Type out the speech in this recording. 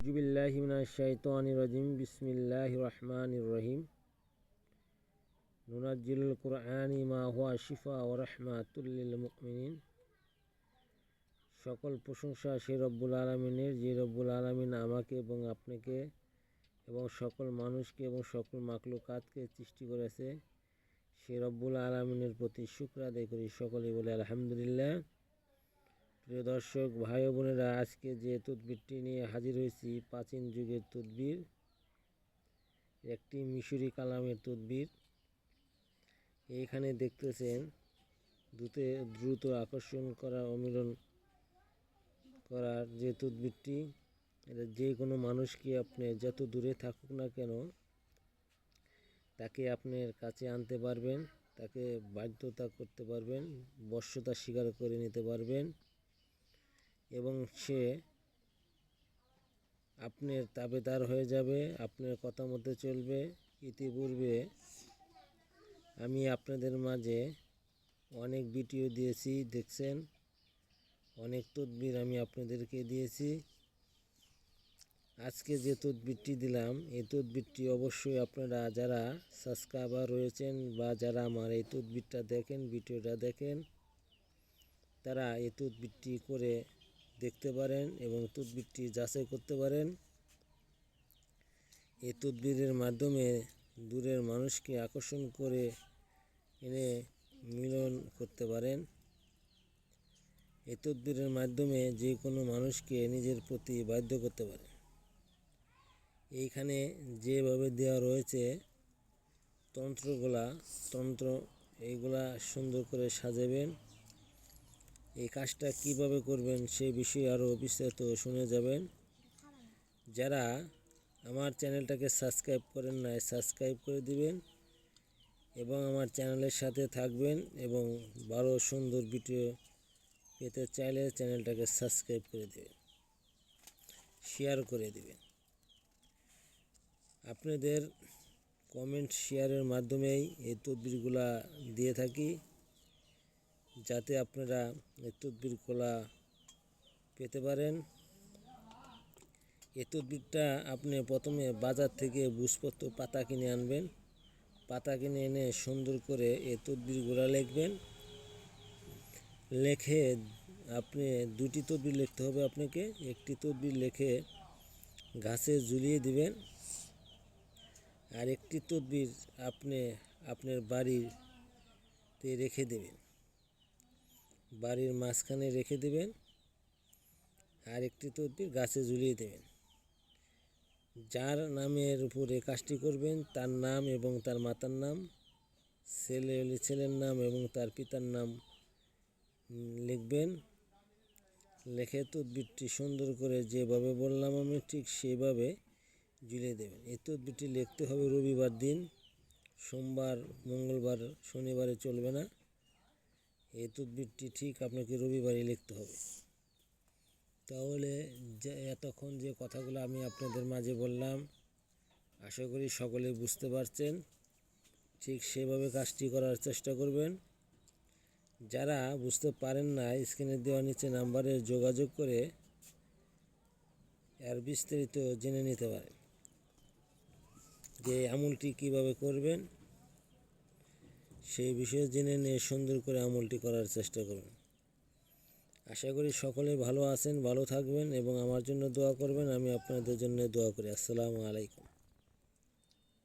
আউযুবিল্লাহি মিনাশ শাইতানির রাজিম বিসমিল্লাহির রহমানির রহিম নুনাজ্জিলুল কুরআনি মা হুয়া শিফা ওয়া রাহমাতুল লিল মুমিনিন। সকল প্রশংসা সেই রব্বুল আলামিনের, যে রব্বুল আলামিন আমাকে এবং আপনাকে এবং সকল মানুষকে এবং সকল মাখলুকাতকে সৃষ্টি করেছে। সেই রব্বুল আলামিনের প্রতি শুকর আদায় করি। সকলেই বলে আলহামদুলিল্লাহ। প্রিয় দর্শক ভাই ও বোনেরা, আজকে যে তদবিরটি নিয়ে হাজির হয়েছি, প্রাচীন যুগের তদবির, একটি মিশরি কালামের তদবির। এইখানে দেখতেছেন দ্রুত আকর্ষণ করা, অমিলন করার যে তদবিরটি, এটা যে কোনো মানুষকে আপনি যত দূরে থাকুক না কেন তাকে আপনার কাছে আনতে পারবেন, তাকে বাধ্যতা করতে পারবেন, বশ্যতা স্বীকার করে নিতে পারবেন এবং সে আপনার তাবেদার হয়ে যাবে, আপনার কথা মতো চলবে। ইতিপূর্বে আমি আপনাদের মাঝে অনেক ভিডিও দিয়েছি, দেখছেন, অনেক তদবির আমি আপনাদেরকে দিয়েছি। আজকে যে তদবিরটি দিলাম, এই তদবিরটি অবশ্যই আপনারা যারা সাবস্ক্রাইবার রয়েছেন বা যারা আমার এই তদবিরটা দেখেন, ভিডিওটা দেখেন, তারা এই তদবিরটি করে দেখতে পারেন এবং তদবিরটি যাচাই করতে পারেন। এই তদবিরের মাধ্যমে দূরের মানুষকে আকর্ষণ করে এনে মিলন করতে পারেন। এই তদবিরের মাধ্যমে যে কোনো মানুষকে নিজের প্রতি বাধ্য করতে পারেন। এইখানে যেভাবে দেওয়া রয়েছে তন্ত্র, এইগুলা সুন্দর করে সাজাবেন। এই কাজটা কিভাবে করবেন সেই বিষয়ে আরও বিস্তারিত শুনে যাবেন। যারা আমার চ্যানেলটাকে সাবস্ক্রাইব করেন নাই, সাবস্ক্রাইব করে দিবেন এবং আমার চ্যানেলের সাথে থাকবেন এবং ভালো সুন্দর ভিডিও পেতে চাইলে চ্যানেলটাকে সাবস্ক্রাইব করে দেবেন, শেয়ার করে দেবেন। আপনাদের কমেন্ট শেয়ারের মাধ্যমেই এই তদবিরগুলা দিয়ে থাকি, যাতে আপনারা এই তদবিরগুলা পেতে পারেন। এই তদবিরটা আপনি প্রথমে বাজার থেকে বুঝপত্র পাতা কিনে আনবেন। পাতা কিনে এনে সুন্দর করে এই তদবিরগুলা লিখবেন। লেখে আপনি দুটি তদবির লিখতে হবে আপনাকে। একটি তদবির লিখে গাছে ঝুলিয়ে দিবেন, আর একটি তদবির আপনি আপনার বাড়িতে রেখে দেবেন, বাড়ির মাঝখানে রেখে দেবেন, আর একটি তদবির গাছে ঝুলিয়ে দেবেন। যার নামের উপরে কাজটি করবেন তার নাম এবং তার মাতার নাম, ছেলে হলে ছেলের নাম এবং তার পিতার নাম লিখবেন। লেখে তদবিরটি সুন্দর করে যেভাবে বললাম আমি ঠিক সেইভাবে ঝুলিয়ে দেবেন। এই তদবিরটি লিখতে হবে রবিবার দিন, সোমবার, মঙ্গলবার, শনিবারে চলবে না। এই তদবিরটি ঠিক আপনাকে রবিবারই লিখতে হবে। তাহলে এতক্ষণ যে কথাগুলো আমি আপনাদের মাঝে বললাম, আশা করি সকলে বুঝতে পারছেন। ঠিক সেভাবে কাজটি করার চেষ্টা করবেন। যারা বুঝতে পারেন না, স্ক্রিনে দেওয়া নিচে নাম্বারে যোগাযোগ করে এর বিস্তারিত জেনে নিতে পারেন যে আমলটি কিভাবে করবেন। সেই বিষয়ে জেনে নিয়ে সুন্দর করে আমলটি করার চেষ্টা করবেন। আশা করি সকলে ভালো আছেন, ভালো থাকবেন এবং আমার জন্য দোয়া করবেন। আমি আপনাদের জন্য দোয়া করি। আসসালামু আলাইকুম।